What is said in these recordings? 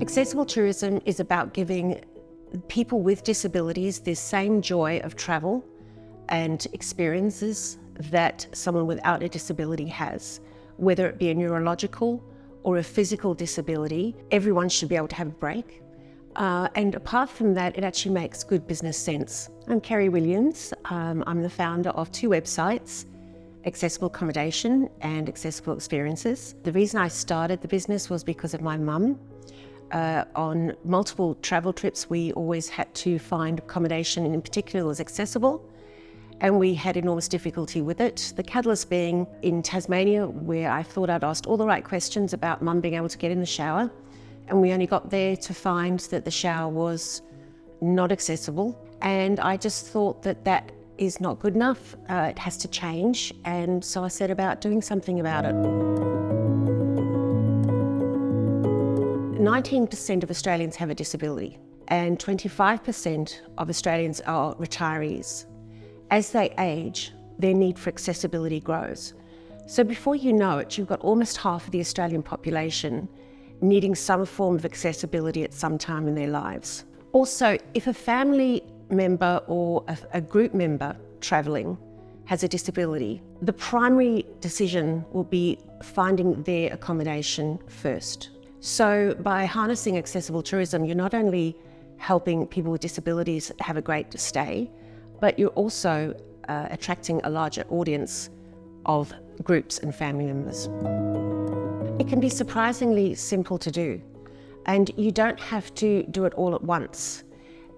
Accessible tourism is about giving people with disabilities the same joy of travel and experiences that someone without a disability has. Whether it be a neurological or a physical disability, everyone should be able to have a break. And apart from that, it actually makes good business sense. I'm Kerry Williams. I'm the founder of two websites, Accessible Accommodation and Accessible Experiences. The reason I started the business was because of my mum. On multiple travel trips, we always had to find accommodation, and in particular was accessible, and we had enormous difficulty with it. The catalyst being in Tasmania, where I thought I'd asked all the right questions about mum being able to get in the shower, and we only got there to find that the shower was not accessible. And I just thought that that is not good enough. It has to change, and so I set about doing something about it. 19% of Australians have a disability, and 25% of Australians are retirees. As they age, their need for accessibility grows. So before you know it, you've got almost half of the Australian population needing some form of accessibility at some time in their lives. Also, if a family member or a group member travelling has a disability, the primary decision will be finding their accommodation first. So by harnessing accessible tourism, you're not only helping people with disabilities have a great stay, but you're also attracting a larger audience of groups and family members. It can be surprisingly simple to do, and you don't have to do it all at once.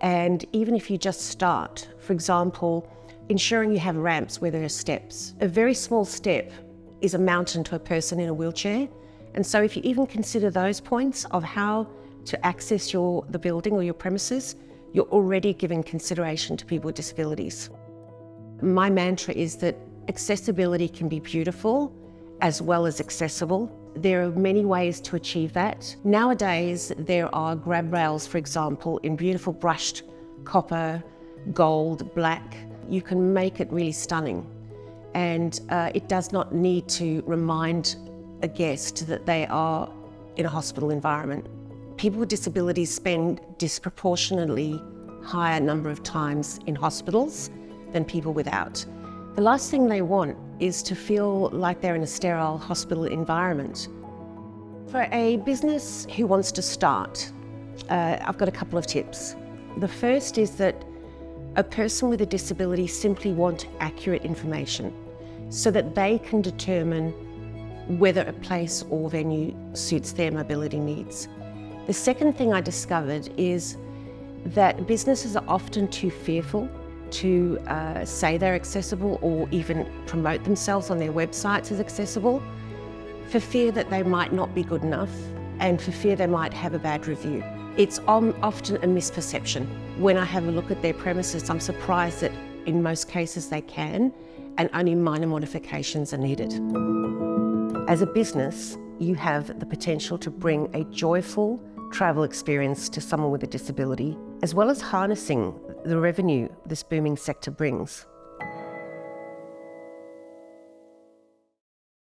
And even if you just start, for example, ensuring you have ramps where there are steps. A very small step is a mountain to a person in a wheelchair. And so if you even consider those points of how to access the building or your premises, you're already giving consideration to people with disabilities. My mantra is that accessibility can be beautiful as well as accessible. There are many ways to achieve that. Nowadays, there are grab rails, for example, in beautiful brushed copper, gold, black. You can make it really stunning. And it does not need to remind a guest that they are in a hospital environment. People with disabilities spend disproportionately higher number of times in hospitals than people without. The last thing they want is to feel like they're in a sterile hospital environment. For a business who wants to start, I've got a couple of tips. The first is that a person with a disability simply wants accurate information so that they can determine whether a place or venue suits their mobility needs. The second thing I discovered is that businesses are often too fearful to say they're accessible or even promote themselves on their websites as accessible, for fear that they might not be good enough and for fear they might have a bad review. It's often a misperception. When I have a look at their premises, I'm surprised that in most cases they can, and only minor modifications are needed. As a business, you have the potential to bring a joyful travel experience to someone with a disability, as well as harnessing the revenue this booming sector brings.